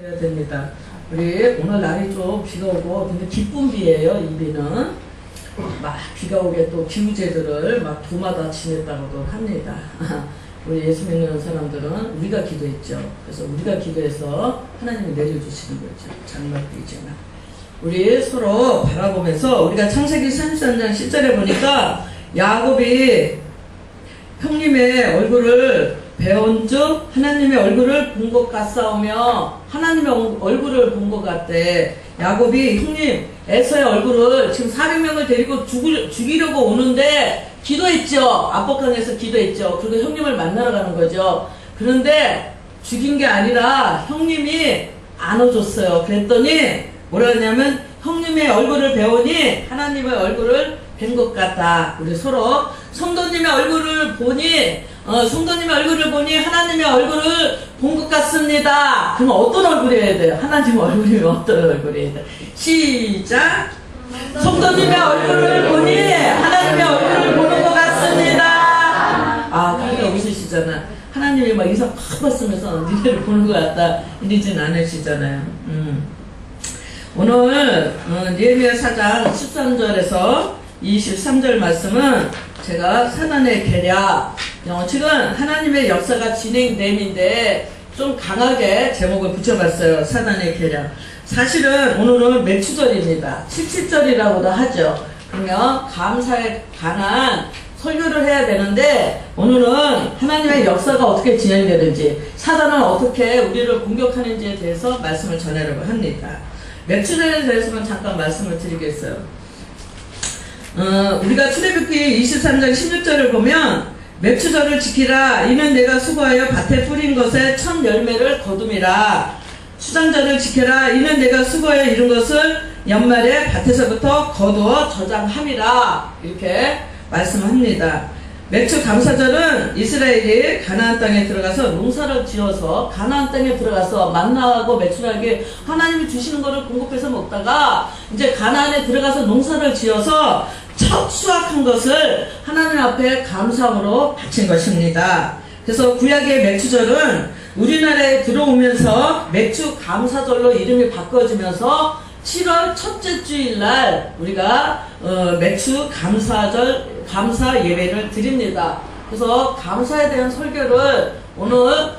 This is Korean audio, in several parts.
해야 됩니다. 우리 오늘 날이 좀 비가 오고 근데 기쁜 비예요. 이 비는 막 비가 오게 또 기우제들을 막 도마다 지냈다고도 합니다. 우리 예수 믿는 사람들은 우리가 기도했죠. 그래서 우리가 기도해서 하나님이 내려주시는 거죠. 장막이지만 우리 서로 바라보면서 우리가 창세기 33장 10절에 보니까 야곱이 형님의 얼굴을 배운즉 하나님의 얼굴을 본 것 같사오며 하나님의 얼굴을 본 것 같대. 야곱이 형님 에서의 얼굴을 지금 400명을 데리고 죽이려고 오는데 기도했죠. 압박강에서 기도했죠. 그리고 형님을 만나러 가는 거죠. 그런데 죽인 게 아니라 형님이 안아줬어요. 그랬더니 뭐라 하냐면 형님의 얼굴을 배우니 하나님의 얼굴을 뵌 것 같다. 우리 서로 성도님의 얼굴을 보니 성도님의 얼굴을 보니 하나님의 얼굴을 본 것 같습니다. 그럼 어떤 얼굴이어야 돼요? 하나님의 얼굴이면 어떤 얼굴이어야 돼요? 시작! 성도님의 얼굴을 보니 하나님의 얼굴을 보는 것 같습니다. 아, 그러니까 웃으시잖아. 하나님이 막 이상 팍 봤으면서 니네를 보는 것 같다 이러진 않으시잖아요. 오늘 느헤미야 4장 13절에서 23절 말씀은 제가 사단의 계략, 지금 하나님의 역사가 진행됨인데 좀 강하게 제목을 붙여봤어요. 사단의 계략. 사실은 오늘은 매추절입니다. 77절이라고도 하죠. 그러면 감사에 관한 설교를 해야 되는데 오늘은 하나님의 역사가 어떻게 진행되는지 사단은 어떻게 우리를 공격하는지에 대해서 말씀을 전하려고 합니다. 매추절에 대해서만 잠깐 말씀을 드리겠어요. 우리가 출애굽기 23장 16절을 보면 맵추절을 지키라. 이는 내가 수고하여 밭에 뿌린 것에 첫 열매를 거둠이라. 수장절을 지켜라. 이는 내가 수고하여 이룬 것을 연말에 밭에서부터 거두어 저장함이라. 이렇게 말씀합니다. 맵추 감사절은 이스라엘이 가나안 땅에 들어가서 농사를 지어서 가나안 땅에 들어가서 만나고 매출하게 하나님이 주시는 것을 공급해서 먹다가 이제 가나안에 들어가서 농사를 지어서 첫 수확한 것을 하나님 앞에 감사함으로 바친 것입니다. 그래서 구약의 매추절은 우리나라에 들어오면서 매추 감사절로 이름이 바꿔지면서 7월 첫째 주일날 우리가 매추 감사절 감사 예배를 드립니다. 그래서 감사에 대한 설교를 오늘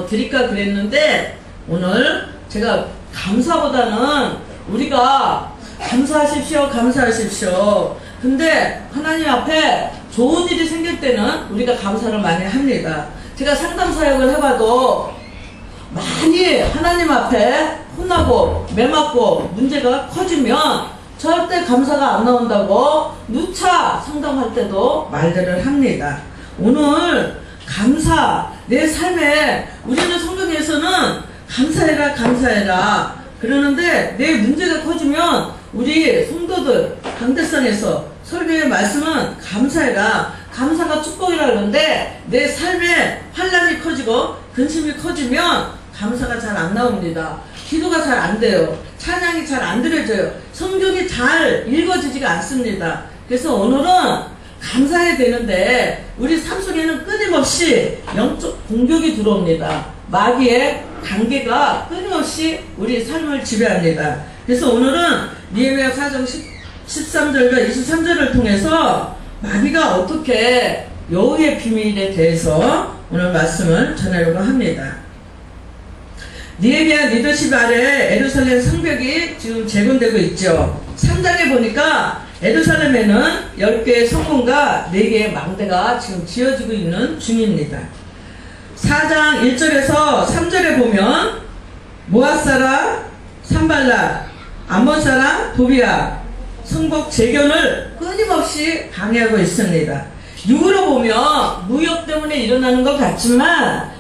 드릴까 그랬는데 오늘 제가 감사보다는 우리가 감사하십시오. 근데 하나님 앞에 좋은 일이 생길 때는 우리가 감사를 많이 합니다. 제가 상담 사역을 해봐도 많이 하나님 앞에 혼나고 매맞고 문제가 커지면 절대 감사가 안 나온다고 누차 상담할 때도 말들을 합니다. 오늘 감사, 내 삶에 우리는 성경에서는 감사해라 그러는데 내 문제가 커지면 우리 성도들 강대상에서 설교의 말씀은 감사해라. 감사가 축복이라 그러는데 내 삶에 환난이 커지고 근심이 커지면 감사가 잘 안 나옵니다. 기도가 잘 안 돼요. 찬양이 잘 안 드려져요. 성경이 잘 읽어지지가 않습니다. 그래서 오늘은 감사해야 되는데 우리 삶 속에는 끊임없이 영적 공격이 들어옵니다. 마귀의 관계가 끊임없이 우리 삶을 지배합니다. 그래서 오늘은 느헤미야 4장 13절과 23절을 통해서 마귀가 어떻게 여호의 비밀에 대해서 오늘 말씀을 전하려고 합니다. 느헤미야 리더십 아래 예루살렘 성벽이 지금 재건되고 있죠. 3장에 보니까 예루살렘에는 10개의 성문과 4개의 망대가 지금 지어지고 있는 중입니다. 4장 1절에서 3절에 보면 모압 사람 산발락, 암몬 사람 도비아 성벽 재건을 끊임없이 방해하고 있습니다. 육으로 보면 무역 때문에 일어나는 것 같지만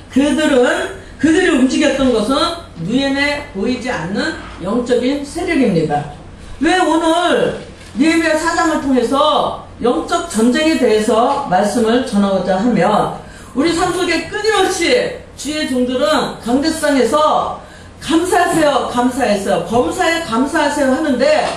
그들이 움직였던 것은 눈에 보이지 않는 영적인 세력입니다. 왜 오늘 느헤미야 4장을 통해서 영적 전쟁에 대해서 말씀을 전하고자 하면 우리 삶 속에 끊임없이 주의 종들은 강대상에서 감사하세요. 범사에 감사하세요 하는데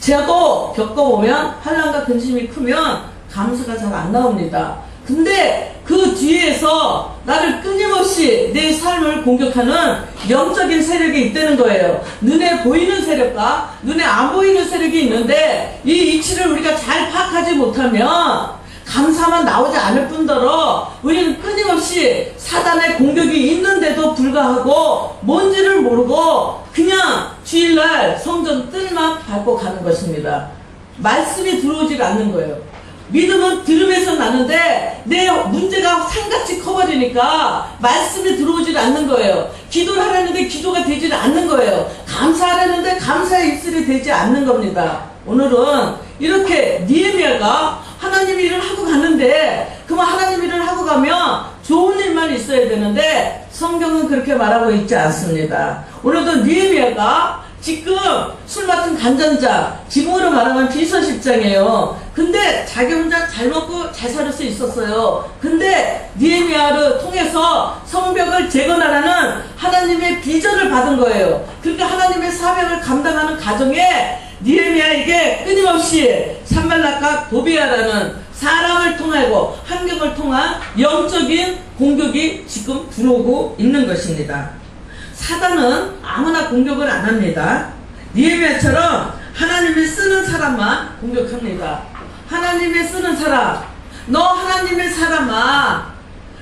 저도 겪어보면 환난과 근심이 크면 감사가 잘 안 나옵니다. 근데 그 뒤에서 나를 끊임없이 내 삶을 공격하는 영적인 세력이 있다는 거예요. 눈에 보이는 세력과 눈에 안 보이는 세력이 있는데 이 이치를 우리가 잘 파악하지 못하면 감사만 나오지 않을 뿐더러 우리는 끊임없이 사단의 공격이 있는데도 불구하고 뭔지를 모르고 그냥 주일날 성전 뜰만 밟고 가는 것입니다. 말씀이 들어오질 않는 거예요. 믿음은 들음에서 나는데 내 문제가 산같이 커버리니까 말씀이 들어오질 않는 거예요. 기도를 하려는데 기도가 되질 않는 거예요. 감사하려는데 감사의 입술이 되지 않는 겁니다. 오늘은 이렇게 느헤미야가 하나님 일을 하고 가는데 그만 하나님 일을 하고 가면 좋은 일만 있어야 되는데 성경은 그렇게 말하고 있지 않습니다. 오늘도 느헤미야가 지금 술 맡은 간전자, 지붕으로 말하면 비서실장이에요. 근데 자기 혼자 잘 먹고 잘 살 수 있었어요. 근데 느헤미야를 통해서 성벽을 재건하라는 하나님의 비전을 받은 거예요. 그러니까 하나님의 사명을 감당하는 가정에 느헤미야에게 끊임없이 산발락과 도비야라는 사람을 통하고 환경을 통한 영적인 공격이 지금 들어오고 있는 것입니다. 사단은 아무나 공격을 안 합니다. 느헤미야처럼 하나님이 쓰는 사람만 공격합니다. 하나님이 쓰는 사람, 너 하나님의 사람아,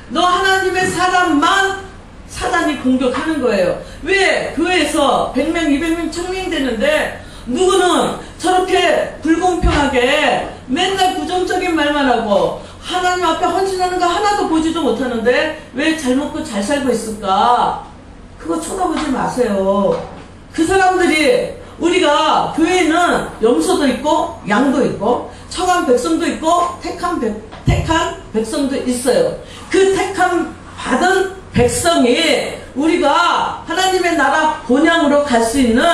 너 하나님의 사람만 사단이 공격하는 거예요. 왜 교회에서 100명, 200명, 1000명 되는데 누구는 저렇게 불공평하게 맨날 부정적인 말만 하고 하나님 앞에 헌신하는 거 하나도 보지도 못하는데 왜 잘 먹고 잘 살고 있을까? 그거 쳐다보지 마세요. 그 사람들이 우리가 교회에는 염소도 있고 양도 있고 청한 백성도 있고 택한 백성도 있어요. 그 택한 받은 백성이 우리가 하나님의 나라 본향으로 갈 수 있는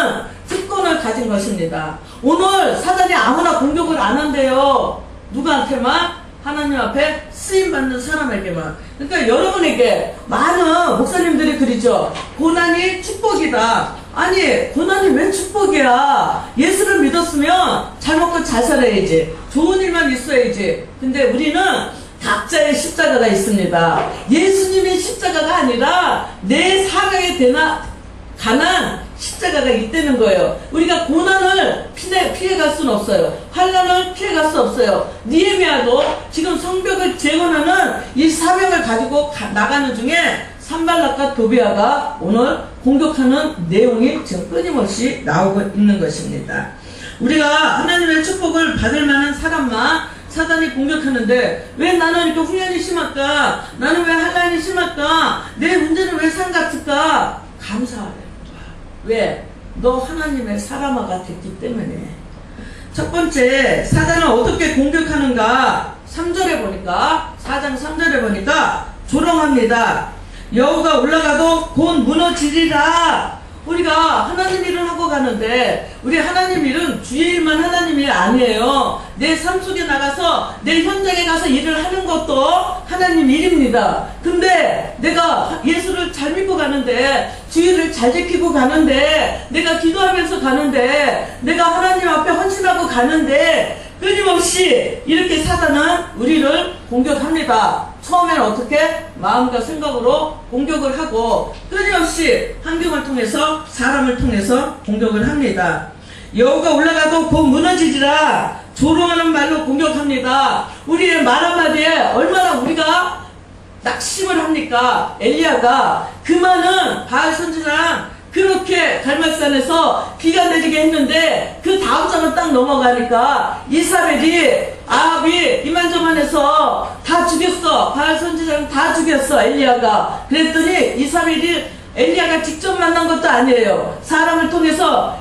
특권을 가진 것입니다. 오늘 사단이 아무나 공격을 안 한대요. 누구한테만? 하나님 앞에 쓰임받는 사람에게만. 그러니까 여러분에게 많은 목사님들이 그러죠. 고난이 축복이다. 아니, 고난이 왜 축복이야? 예수를 믿었으면 잘 먹고 잘 살아야지. 좋은 일만 있어야지. 근데 우리는 각자의 십자가가 있습니다. 예수님의 십자가가 아니라 내 사명에 관한 십자가가 있다는 거예요. 우리가 고난을 피해갈 수는 없어요. 환난을 피해갈 수 없어요. 느헤미야도 지금 성벽을 재건하는 이 사명을 가지고 나가는 중에 산발락과 도비야가 오늘 공격하는 내용이 지금 끊임없이 나오고 있는 것입니다. 우리가 하나님의 축복을 받을 만한 사람만 사단이 공격하는데 왜 나는 이렇게 훈련이 심할까? 나는 왜 환난이 심할까? 내 문제는 왜 산 같을까? 감사하래. 왜? 너 하나님의 사람아가 됐기 때문에. 첫 번째, 사단은 어떻게 공격하는가? 3절에 보니까, 4장 3절에 보니까 조롱합니다. 여호가 올라가도 곧 무너지리라. 우리가 하나님 일을 하고 가는데 우리 하나님 일은 주의 일만 하나님 일 아니에요. 내 삶 속에 나가서 내 현장에 가서 일을 하는 것도 하나님 일입니다. 근데 내가 예수를 잘 믿고 가는데 주의를 잘 지키고 가는데 내가 기도하면서 가는데 내가 하나님 앞에 헌신하고 가는데 끊임없이 이렇게 사단은 우리를 공격합니다. 처음에는 어떻게? 마음과 생각으로 공격을 하고 끊임없이 환경을 통해서 사람을 통해서 공격을 합니다. 여호가 올라가도 곧 무너지리라. 조롱하는 말로 공격합니다. 우리의 말 한마디에 얼마나 우리가 낙심을 합니까? 엘리야가 그 많은 바알 선지자랑 그렇게 갈멜산에서 비가 내리게 했는데 그 다음 장은 딱 넘어가니까 이사벨이 아합이 이만저만해서 다 죽였어. 바알 선지자는 다 죽였어. 엘리야가. 그랬더니 이사벨이 엘리야가 직접 만난 것도 아니에요. 사람을 통해서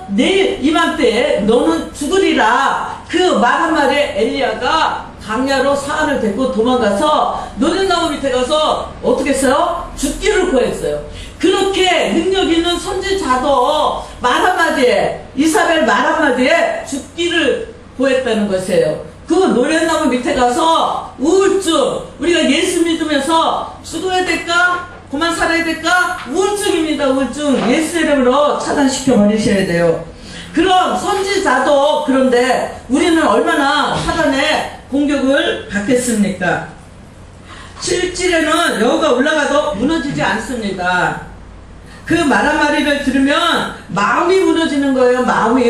내일 이맘때에 너는 죽으리라. 그 말 한마디에 엘리야가 강야로 사안을 데리고 도망가서 노랫나무 밑에 가서 어떻게 했어요? 죽기를 구했어요. 그렇게 능력 있는 선지자도 말 한마디에 이사벨 말 한마디에 죽기를 구했다는 것이에요. 그 노랫나무 밑에 가서 우울증, 우리가 예수 믿으면서 죽어야 될까? 그만 살아야 될까? 우울증입니다. 우울증. 예수 이름으로 차단시켜 버리셔야 돼요. 그럼 선지자도 그런데 우리는 얼마나 사단의 공격을 받겠습니까? 실질에는 여우가 올라가도 무너지지 않습니다. 그 말 한마디를 들으면 마음이 무너지는 거예요.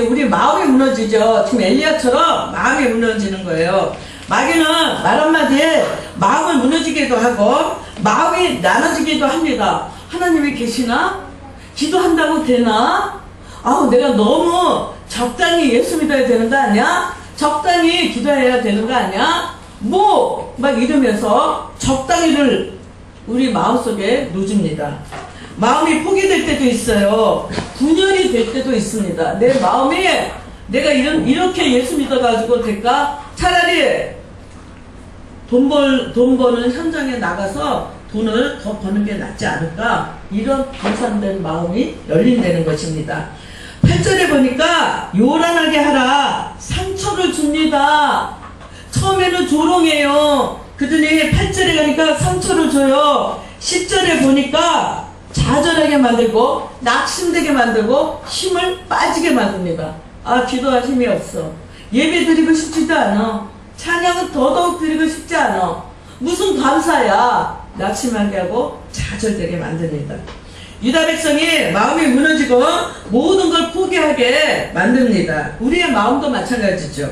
우리 마음이 무너지죠. 지금 엘리야처럼 마음이 무너지는 거예요. 마귀는 말 한마디에 마음을 무너지기도 하고 마음이 나눠지기도 합니다. 하나님이 계시나? 기도한다고 되나? 내가 너무 적당히 예수 믿어야 되는 거 아니야? 적당히 기도해야 되는 거 아니야? 막 이러면서 적당히를 우리 마음속에 놓습니다. 마음이 포기될 때도 있어요. 분열이 될 때도 있습니다. 내 마음이 내가 이렇게 예수 믿어가지고 될까? 차라리 돈 버는 현장에 나가서 돈을 더 버는 게 낫지 않을까? 이런 분산된 마음이 열린다는 것입니다. 8절에 보니까 요란하게 하라. 상처를 줍니다. 처음에는 조롱해요. 그러더니 8절에 가니까 상처를 줘요. 10절에 보니까 좌절하게 만들고 낙심되게 만들고 힘을 빠지게 만듭니다. 기도할 힘이 없어. 예배 드리고 싶지도 않아. 찬양은 더더욱 드리고 싶지 않아. 무슨 감사야. 낙심하게 하고 좌절되게 만듭니다. 유다 백성이 마음이 무너지고 모든 걸 포기하게 만듭니다. 우리의 마음도 마찬가지죠.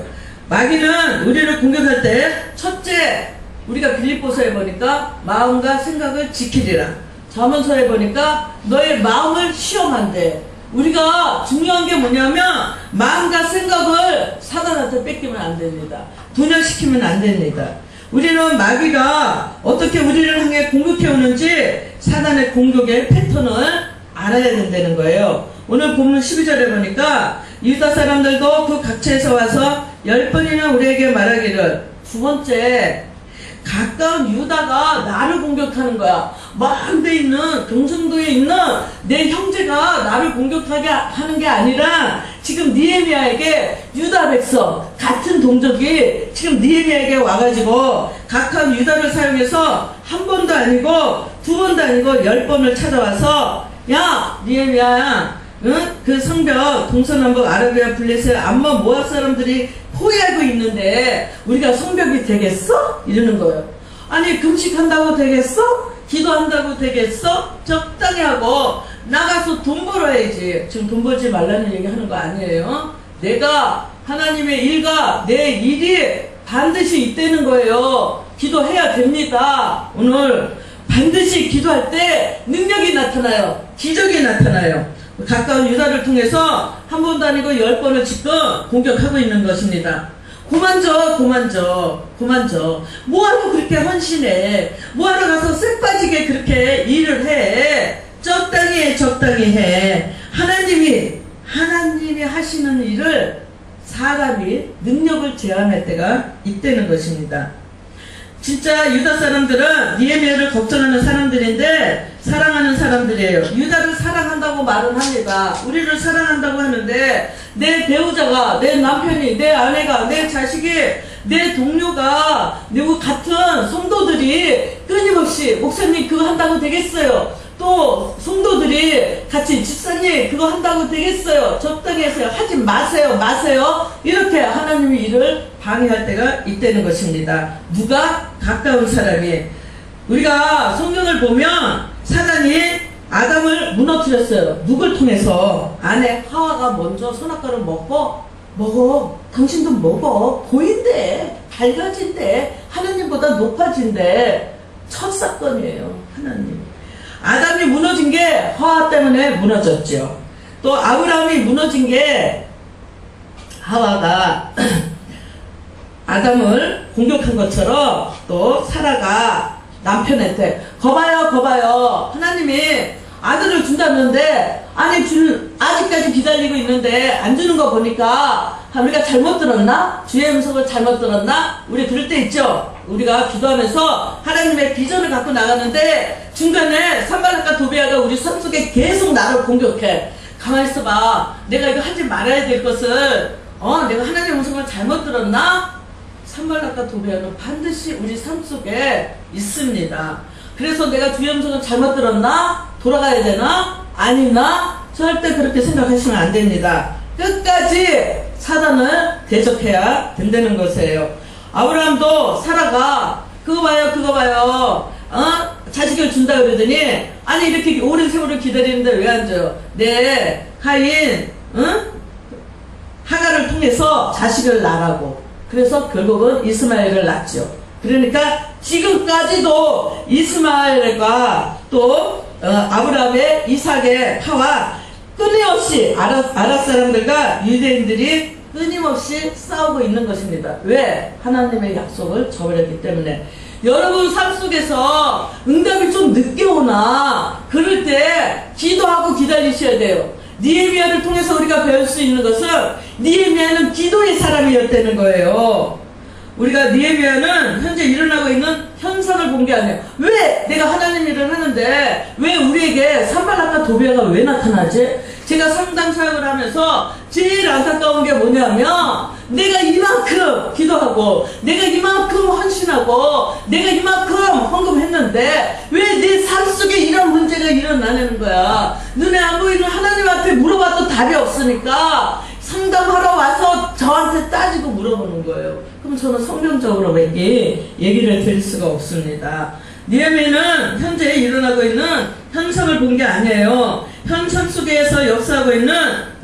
마귀는 우리를 공격할 때 첫째, 우리가 빌립보서에 보니까 마음과 생각을 지키리라. 잠언서에 보니까 너의 마음을 시험한대. 우리가 중요한 게 뭐냐면 마음과 생각을 사단한테 뺏기면 안 됩니다. 분열시키면 안 됩니다. 우리는 마귀가 어떻게 우리를 향해 공격해 오는지 사단의 공격의 패턴을 알아야 된다는 거예요. 오늘 본문 12절에 보니까 유다 사람들도 그 각처에서 와서 10번이나 우리에게 말하기를, 두 번째, 가까운 유다가 나를 공격하는 거야. 멀데 있는 경상도에 있는 내 형제가 나를 공격하게 하는 게 아니라 지금 느헤미야에게 유다 백성 같은 동족이 지금 느헤미야에게 와가지고 가까운 유다를 사용해서 한 번도 아니고 두 번도 아니고 10번을 찾아와서, 야 느헤미야, 그 성벽 동서남북 아라비아 블레셋 암몬 모압 사람들이 포위하고 있는데 우리가 성벽이 되겠어? 이러는 거예요. 아니 금식한다고 되겠어? 기도한다고 되겠어? 적당히 하고 나가서 돈 벌어야지. 지금 돈 벌지 말라는 얘기 하는 거 아니에요. 내가 하나님의 일과 내 일이 반드시 있다는 거예요. 기도해야 됩니다. 오늘 반드시 기도할 때 능력이 나타나요. 기적이 나타나요. 가까운 유다를 통해서 한 번도 아니고 10번을 지금 공격하고 있는 것입니다. 고만져. 뭐하러 그렇게 헌신해? 뭐하러 가서 쎄 빠지게 그렇게 일을 해? 적당히 해. 하나님이 하시는 일을 사람이 능력을 제한할 때가 있다는 것입니다. 진짜 유다 사람들은 느헤미야를 걱정하는 사람들인데 사랑하는 사람들이에요. 유다를 사랑한다고 말은 합니다. 우리를 사랑한다고 하는데 내 배우자가, 내 남편이, 내 아내가, 내 자식이, 내 동료가, 누구 같은 성도들이 끊임없이 목사님 그거 한다고 되겠어요. 또 성도들이 같이 집사님 그거 한다고 되겠어요. 적당히 하세요. 하지 마세요. 이렇게 하나님의 일을 방해할 때가 있다는 것입니다. 누가? 가까운 사람이. 우리가 성경을 보면 사단이 아담을 무너뜨렸어요. 누굴 통해서? 아내 하와가 먼저 선악과를 먹어. 당신도 먹어. 보인대. 밝아진대. 하나님보다 높아진대. 첫 사건이에요. 하나님. 아담이 무너진 게 하와 때문에 무너졌죠. 또 아브라함이 무너진 게 하와가 아담을 공격한 것처럼 또 사라가 남편한테 거봐요. 하나님이 아들을 준다는데 아직까지 기다리고 있는데 안 주는 거 보니까 우리가 잘못 들었나? 주의 음성을 잘못 들었나? 우리 그럴 때 있죠. 우리가 기도하면서 하나님의 비전을 갖고 나가는데 중간에 산발락과 도비아가 우리 삶 속에 계속 나를 공격해. 가만히 있어봐. 내가 이거 하지 말아야 될 것을 내가 하나님의 음성을 잘못 들었나? 산발락과 도비아는 반드시 우리 삶 속에 있습니다. 그래서 내가 주의 음성을 잘못 들었나? 돌아가야 되나? 아니나? 절대 그렇게 생각하시면 안 됩니다. 끝까지 사단을 대적해야 된다는 것이에요. 아브라함도 사라가 그거 봐요. 자식을 준다 그러더니, 아니, 이렇게 오랜 세월을 기다리는데 왜 안 줘요? 네, 하인, 하가를 통해서 자식을 낳으라고. 그래서 결국은 이스마엘을 낳죠. 그러니까 지금까지도 이스마엘과 또 아브라함의 이삭의 파와 끊임없이 아랍 사람들과 유대인들이 끊임없이 싸우고 있는 것입니다. 왜? 하나님의 약속을 저버렸기 때문에. 여러분 삶 속에서 응답이 좀 늦게 오나 그럴 때 기도하고 기다리셔야 돼요. 느헤미야를 통해서 우리가 배울 수 있는 것은 느헤미야는 기도의 사람이었다는 거예요. 우리가 느헤미야는 현재 일어나고 있는 현상을 본 게 아니에요. 왜 내가 하나님 일을 하는데 왜 우리에게 산발락과 도비아가 왜 나타나지? 제가 성당 사역을 하면서 제일 안타까운 게 뭐냐면 내가 이만큼 기도하고 내가 이만큼 헌신하고 내가 이만큼 헌금했는데 왜 내 삶 속에 이런 문제가 일어나는 거야. 눈에 안 보이는 하나님 앞에 물어봐도 답이 없으니까 상담하러 와서 저한테 따지고 물어보는 거예요. 그럼 저는 성경적으로 얘기를 드릴 수가 없습니다. 느헤미야는 현재 일어나고 있는 현상을 본 게 아니에요. 현상 속에서 역사하고 있는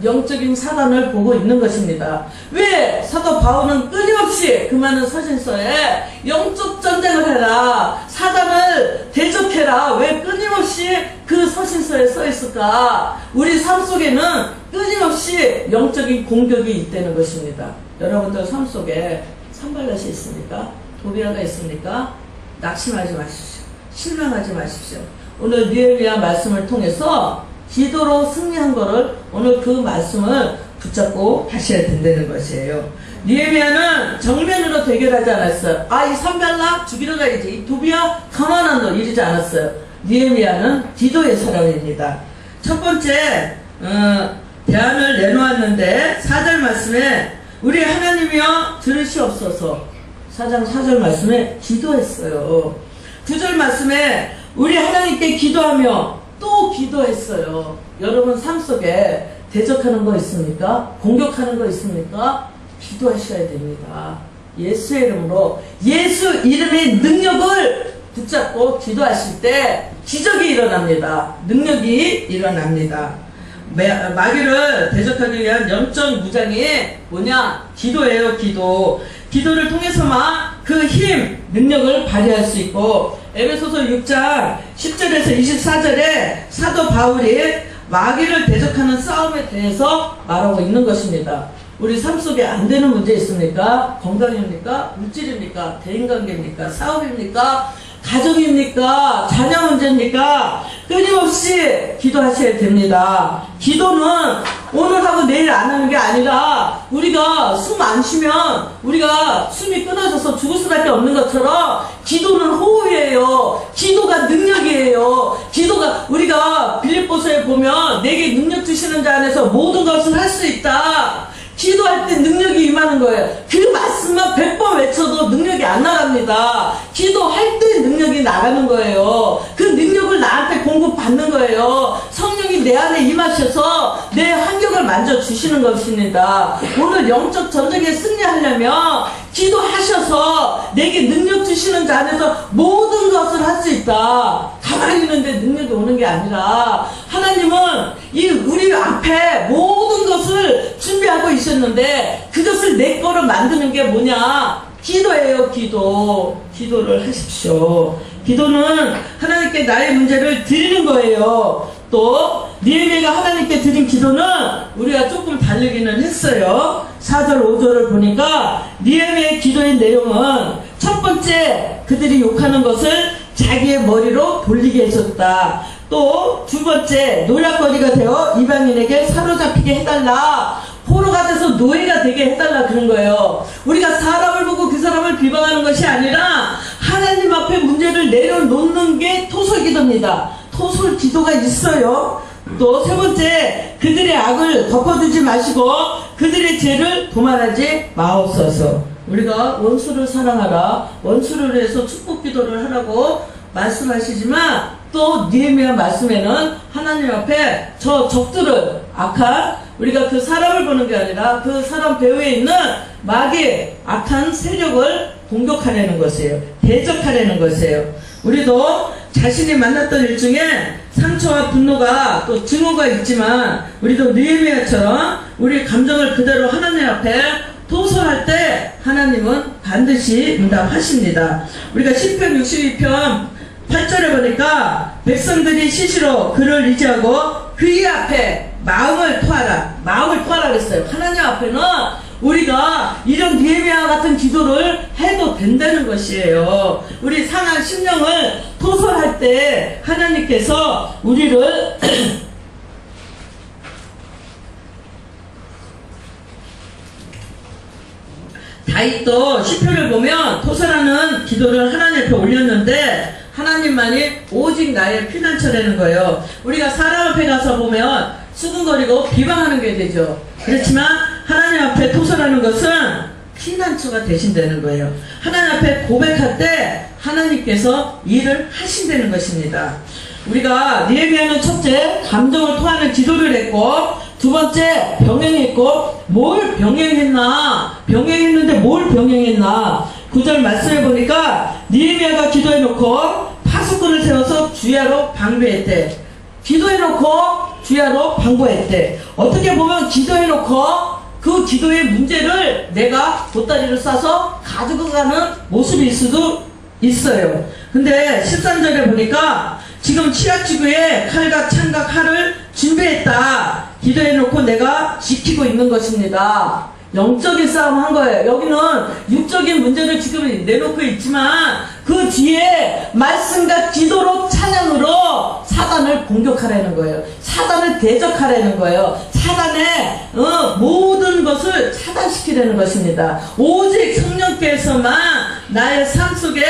영적인 사단을 보고 있는 것입니다. 왜 사도 바울은 끊임없이 그 많은 서신서에 영적 전쟁을 해라, 사단을 대적해라, 왜 끊임없이 그 서신서에 써 있을까? 우리 삶 속에는 끊임없이 영적인 공격이 있다는 것입니다. 여러분들 삶 속에 산발렛이 있습니까? 도비아가 있습니까? 낙심하지 마십시오. 실망하지 마십시오. 오늘 느헤미야 말씀을 통해서 기도로 승리한 거를 오늘 그 말씀을 붙잡고 하셔야 된다는 것이에요. 느헤미야는 정면으로 대결하지 않았어요. 이 산발락 죽이러 가야지, 이 도비아 가만한 너 이러지 않았어요. 느헤미야는 기도의 사람입니다. 첫 번째 대안을 내놓았는데 4절 말씀에 우리 하나님이여 들으시옵소서. 4장 4절 말씀에 기도했어요. 9절 말씀에 우리 하나님께 기도하며 또 기도했어요. 여러분 삶 속에 대적하는 거 있습니까? 공격하는 거 있습니까? 기도하셔야 됩니다. 예수의 이름으로, 예수 이름의 능력을 붙잡고 기도하실 때 기적이 일어납니다. 능력이 일어납니다. 마귀를 대적하기 위한 영적 무장이 뭐냐? 기도예요. 기도를 통해서만 그 힘, 능력을 발휘할 수 있고, 에베소서 6장 10절에서 24절에 사도 바울이 마귀를 대적하는 싸움에 대해서 말하고 있는 것입니다. 우리 삶 속에 안 되는 문제 있습니까? 건강입니까? 물질입니까? 대인관계입니까? 사업입니까? 가정입니까? 자녀 문제입니까? 끊임없이 기도하셔야 됩니다. 기도는 오늘하고 내일 안 하는 게 아니라 우리가 숨 안 쉬면 우리가 숨이 끊어져서 죽을 수밖에 없는 것처럼 기도는 호흡이에요. 기도가 능력이에요. 기도가 우리가 빌립보서에 보면 내게 능력 주시는 자 안에서 모든 것을 할 수 있다. 기도할 때 능력이 임하는 거예요. 그 말씀만 100번 외쳐도 능력이 안 나갑니다. 기도할 때 능력이 나가는 거예요. 그 능력을 나한테 공급받는 거예요. 성령이 내 안에 임하셔서 내 환경을 만져주시는 것입니다. 오늘 영적 전쟁에 승리하려면 기도하셔서 내게 능력 주시는 자 안에서 모든 것을 할 수 있다. 가만히 있는데 능력이 오는 게 아니라 하나님은 우리 앞에 모든 것을 준비하고 있었는데 그것을 내 거로 만드는 게 뭐냐? 기도예요. 기도를 하십시오. 기도는 하나님께 나의 문제를 드리는 거예요. 또 느헤미야가 하나님께 드린 기도는 우리가 조금 다르기는 했어요. 4절 5절을 보니까 느헤미야의 기도의 내용은 첫 번째, 그들이 욕하는 것을 자기의 머리로 돌리게 해줬다. 또 두 번째, 노략거리가 되어 이방인에게 사로잡히게 해달라. 포로가 돼서 노예가 되게 해달라 그런 거예요. 우리가 사람을 보고 그 사람을 비방하는 것이 아니라 하나님 앞에 문제를 내려놓는 게 토설기도입니다. 토설기도가 있어요. 또 세 번째, 그들의 악을 덮어두지 마시고 그들의 죄를 도말하지 마옵소서. 우리가 원수를 사랑하라, 원수를 위해서 축복기도를 하라고 말씀하시지만 또 느헤미야 말씀에는 하나님 앞에 저 적들을, 악한, 우리가 그 사람을 보는 게 아니라 그 사람 배후에 있는 마귀 악한 세력을 공격하려는 것이에요. 대적하려는 것이에요. 우리도 자신이 만났던 일 중에 상처와 분노가 또 증오가 있지만 우리도 느헤미야처럼 우리 감정을 그대로 하나님 앞에 토설할 때 하나님은 반드시 응답하십니다. 우리가 시편 62편 8절에 보니까 백성들이 시시로 그를 의지하고 그의 앞에 마음을 토하라. 마음을 토하라 그랬어요. 하나님 앞에는 우리가 이런 느헤미야 같은 기도를 해도 된다는 것이에요. 우리 상한 심령을 토설할 때 하나님께서 우리를 다윗도 시편을 보면 토설하는 기도를 하나님 앞에 올렸는데 하나님만이 오직 나의 피난처라는 거예요. 우리가 사람 앞에 가서 보면 수근거리고 비방하는 게 되죠. 그렇지만 하나님 앞에 토설하는 것은 피난처가 되신다는 거예요. 하나님 앞에 고백할 때 하나님께서 일을 하신다는 것입니다. 우리가 느헤미야는 첫째 감정을 토하는 기도를 했고, 두 번째 병행했고, 뭘 병행했나? 병행했는데 뭘 병행했나? 9절 말씀해 보니까 느헤미야가 기도해놓고 파수꾼을 세워서 주야로 방비했대. 기도해놓고 주야로 방보했대. 어떻게 보면 기도해놓고 그 기도의 문제를 내가 보따리를 싸서 가지고 가는 모습일 수도 있어요. 근데 13절에 보니까 지금 치라치구에 칼과 창과 칼을 준비했다. 기도해놓고 내가 지키고 있는 것입니다. 영적인 싸움 한 거예요. 여기는 육적인 문제를 지금 내놓고 있지만 그 뒤에 말씀과 기도로 찬양으로 사단을 공격하라는 거예요. 사단을 대적하라는 거예요. 사단의 모든 것을 차단시키라는 것입니다. 오직 성령께서만 나의 삶 속에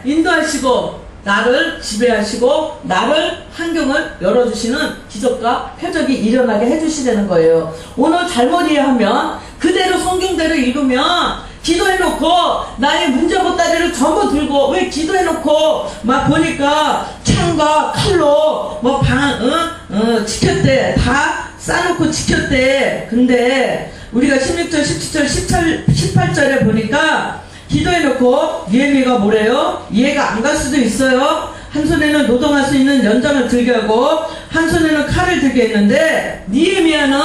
인도하시고 나를 지배하시고 나를 환경을 열어주시는 기적과 표적이 일어나게 해주시라는 거예요. 오늘 잘못 이해하면 그대로 성경대로 읽으면 기도해놓고 나의 문제 보따리를 전부 들고 왜 기도해놓고 막 보니까 창과 칼로 뭐 지켰대. 다 싸놓고 지켰대. 근데 우리가 16절 17절 18절에 보니까 기도해놓고 느헤미야가 뭐래요? 이해가 안 갈 수도 있어요. 한 손에는 노동할 수 있는 연장을 들게 하고 한 손에는 칼을 들게 했는데 느헤미야는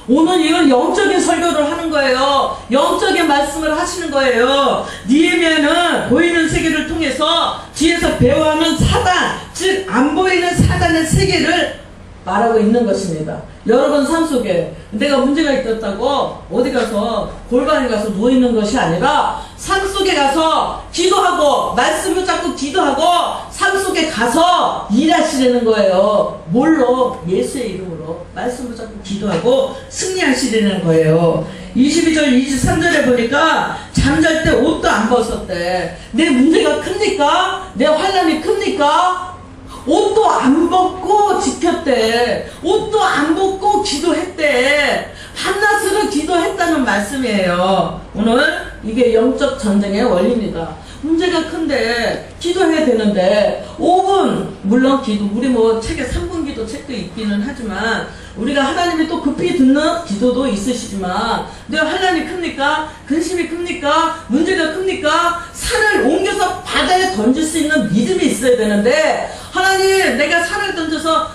오늘 이건 영적인 설교를 하는 거예요. 영적인 말씀을 하시는 거예요. 느헤미야는 보이는 세계를 통해서 뒤에서 배워하는 사단, 즉 안 보이는 사단의 세계를 말하고 있는 것입니다. 여러분 삶 속에 내가 문제가 있었다고 어디 가서 골반에 가서 누워있는 것이 아니라 삶 속에 가서 기도하고 말씀을 잡고 기도하고 삶 속에 가서 일하시려는 거예요. 뭘로? 예수의 이름으로 말씀을 잡고 기도하고 승리하시려는 거예요. 22절 23절에 보니까 잠잘 때 옷도 안 벗었대. 내 문제가 큽니까? 내 환난이 큽니까? 옷도 안 벗고 지켰대. 옷도 안 벗고 기도했대. 밤낮으로 기도했다는 말씀이에요. 오늘 이게 영적 전쟁의 원리입니다. 문제가 큰데 기도해야 되는데 5분 물론 기도 우리 뭐 책에 3분 기도 책도 있기는 하지만 우리가 하나님이 또 급히 듣는 기도도 있으시지만 내가 환난이 큽니까? 근심이 큽니까? 문제가 큽니까? 산을 옮겨서 바다에 던질 수 있는 믿음이 있어야 되는데 하나님 내가 산을 던져서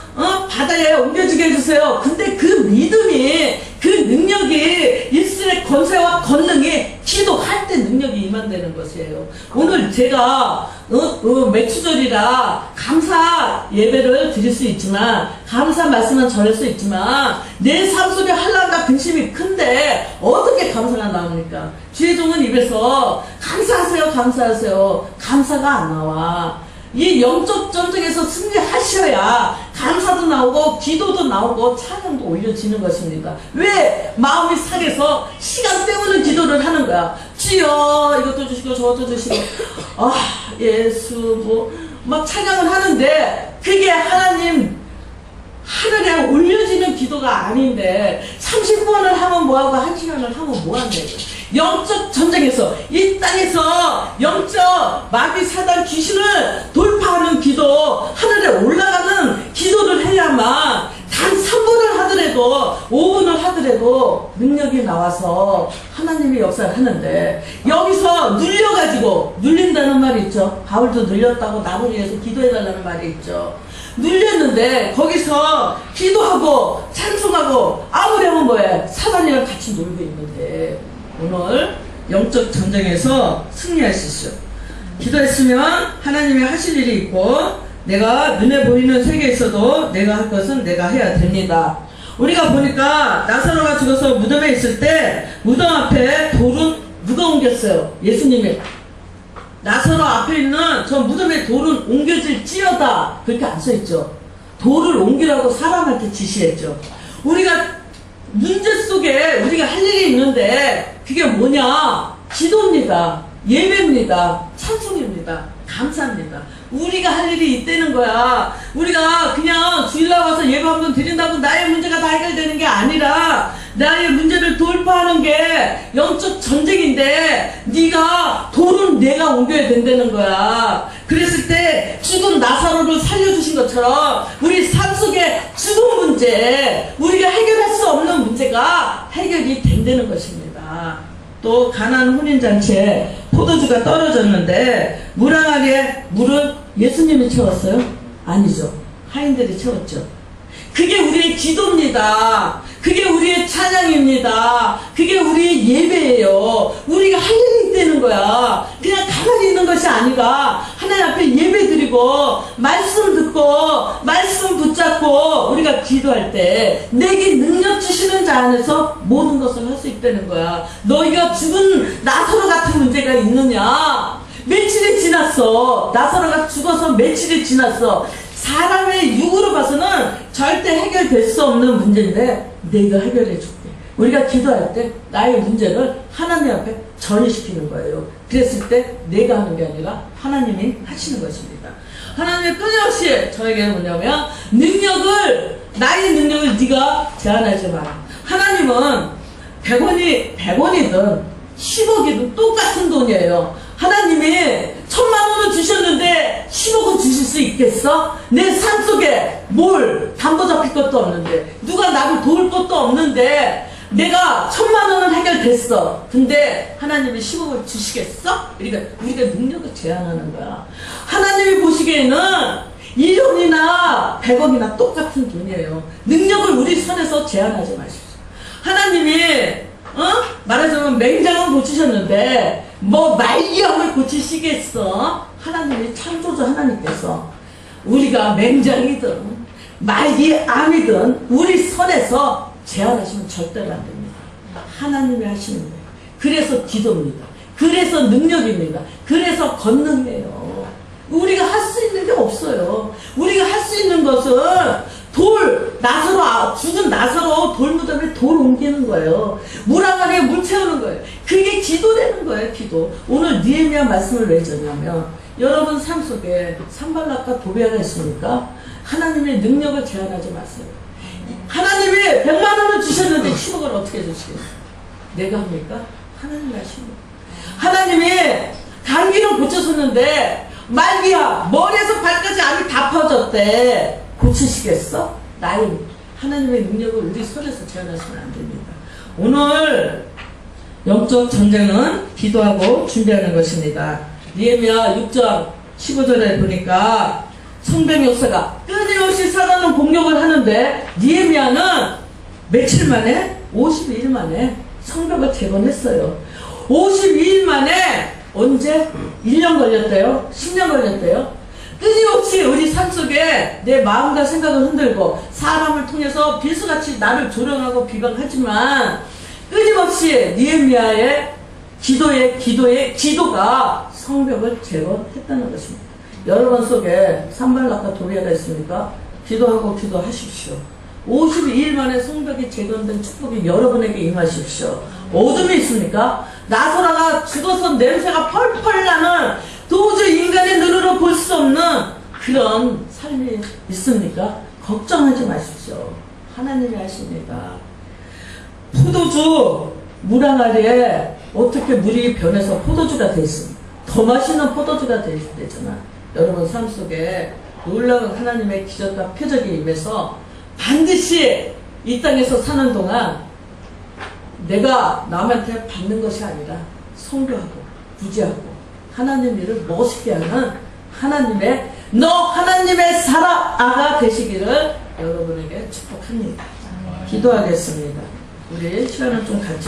바다에 옮겨지게 해주세요. 근데 그 믿음이 그 능력이 일순의 권세와 권능이 기도할 때 능력이 임한다는 것이에요. 오늘 제가 매추절이라 감사 예배를 드릴 수 있지만 감사 말씀은 전할 수 있지만 내 삶 속에 환난과 근심이 큰데 어떻게 감사가 나옵니까? 주의 종은 입에서 감사하세요 감사하세요 감사가 안 나와. 이 영적 전쟁에서 승리하셔야 감사도 나오고 기도도 나오고 찬양도 올려지는 것입니다. 왜? 마음이 상해서 시간 때우는 기도를 하는 거야. 주여 이것도 주시고 저것도 주시고 예수 뭐 막 찬양을 하는데 그게 하나님 하늘에 올려지는 기도가 아닌데 30번을 하면 뭐하고 1시간을 하면 뭐한다고. 영적 전쟁에서 이 땅에서 영적 마귀 사단 귀신을 돌파하는 기도 하늘에 올라가는 기도를 해야만 단 3분 10분을 하더라도 5분을 하더라도 능력이 나와서 하나님이 역사를 하는데 여기서 눌려가지고 눌린다는 말이 있죠. 바울도 눌렸다고 나를 위해서 기도해달라는 말이 있죠. 눌렸는데 거기서 기도하고 찬송하고 아무래면 뭐해 사단이랑 같이 놀고 있는데 오늘 영적 전쟁에서 승리할 수 있어요. 기도했으면 하나님이 하실 일이 있고 내가 눈에 보이는 세계에서도 내가 할 것은 내가 해야 됩니다. 우리가 보니까 나사로가 죽어서 무덤에 있을 때 무덤 앞에 돌은 누가 옮겼어요? 예수님이. 나사로 앞에 있는 저 무덤에 돌은 옮겨질지어다 그렇게 안 써있죠. 돌을 옮기라고 사람한테 지시했죠. 우리가 문제 속에 우리가 할 일이 있는데 그게 뭐냐? 기도입니다. 예배입니다. 찬송입니다. 감사합니다. 우리가 할 일이 있다는 거야. 우리가 그냥 주일날 와서 예배 한번 드린다고 나의 문제가 다 해결되는 게 아니라 나의 문제를 돌파하는 게 영적 전쟁인데 네가 돌은 내가 옮겨야 된다는 거야. 그랬을 때 죽은 나사로를 살려주신 것처럼 우리 삶 속에 죽은 문제, 우리가 해결할 수 없는 문제가 해결이 된다는 것입니다. 또 가나안 혼인잔치에 포도주가 떨어졌는데 물 항아리에 물을 예수님이 채웠어요? 아니죠. 하인들이 채웠죠. 그게 우리의 기도입니다. 그게 우리의 찬양입니다. 그게 우리의 예배예요. 우리가 할 일이 있다는 거야. 그냥 가만히 있는 것이 아니라 하나님 앞에 예배 드리고 말씀 듣고 말씀 붙잡고 우리가 기도할 때 내게 능력 주시는 자 안에서 모든 것을 할 수 있다는 거야. 너희가 죽은 나사로 같은 문제가 있느냐? 며칠이 지났어. 나사로가 죽어서 며칠이 지났어. 사람의 육으로 봐서는 절대 해결될 수 없는 문제인데 내가 해결해 줄게. 우리가 기도할 때 나의 문제를 하나님 앞에 전이시키는 거예요. 그랬을 때 내가 하는 게 아니라 하나님이 하시는 것입니다. 하나님이 끊임없이 저에게는 뭐냐면 나의 능력을 네가 제한하지 마라. 하나님은 100원이든 10억이든 똑같은 돈이에요. 하나님이 1000만원을 주셨는데 10억은 주실 수 있겠어? 내 삶 속에 뭘 담보 잡힐 것도 없는데 누가 나를 도울 것도 없는데 내가 1000만원은 해결됐어. 근데 하나님이 10억을 주시겠어? 그러니까 우리가 능력을 제한하는 거야. 하나님이 보시기에는 1원이나 100억이나 똑같은 돈이에요. 능력을 우리 손에서 제한하지 마십시오. 하나님이 말하자면 맹장은 고치셨는데 뭐 말기암을 고치시겠어? 하나님이 창조주 하나님께서 우리가 맹장이든 말기암이든 우리 손에서 제한하시면 절대로 안 됩니다. 하나님이 하시는 거예요. 그래서 기도입니다. 그래서 능력입니다. 그래서 권능이에요. 우리가 할 수 있는 게 없어요. 우리가 할 수 있는 것은 죽은 나사로 돌무덤에 돌 옮기는 거예요. 물 항아리에 물 채우는 거예요. 그게 기도되는 거예요. 기도. 오늘 느헤미야 말씀을 왜 전하면 여러분 삶 속에 산발락과 도비아가 있습니까? 하나님의 능력을 제한하지 마세요. 하나님이 100만 원을 주셨는데 10억을 어떻게 주시겠어요? 내가 합니까? 하나님이 하십니다. 하나님이 감기를 고쳤었는데 말기야 머리에서 발까지 암이 다 퍼졌대. 고치시겠어? 하나님의 능력을 우리 손에서 제한하시면 안 됩니다. 오늘 영적 전쟁은 기도하고 준비하는 것입니다. 느헤미야 6장 15절에 보니까 성벽 역사가 끊임없이 사단은 공격을 하는데 느헤미야는 며칠 만에 52일 만에 성벽을 재건했어요. 52일 만에 언제? 1년 걸렸대요? 10년 걸렸대요? 끊임없이 우리 삶 속에 내 마음과 생각을 흔들고 사람을 통해서 빌수같이 나를 조롱하고 비방하지만 끊임없이 느헤미야의 기도가 성벽을 제거했다는 것입니다. 여러분 속에 산발락과 도비아가 있습니까? 기도하고 기도하십시오. 52일 만에 성벽이 재건된 축복이 여러분에게 임하십시오. 어둠이 있습니까? 나사로가 죽어서 냄새가 펄펄 나는 도저히 인간의 눈으로 볼 수 없는 그런 삶이 있습니까? 걱정하지 마십시오. 하나님이 하십니다. 포도주 물 항아리에 어떻게 물이 변해서 포도주가 돼 있습니까? 더 맛있는 포도주가 되잖아. 여러분 삶 속에 놀라운 하나님의 기적과 표적이 임해서 반드시 이 땅에서 사는 동안 내가 남한테 받는 것이 아니라 성교하고 구제하고 하나님 일을 멋있게 하는 하나님의 사랑아가 되시기를 여러분에게 축복합니다. 기도하겠습니다. 우리 시간은 좀 갔지만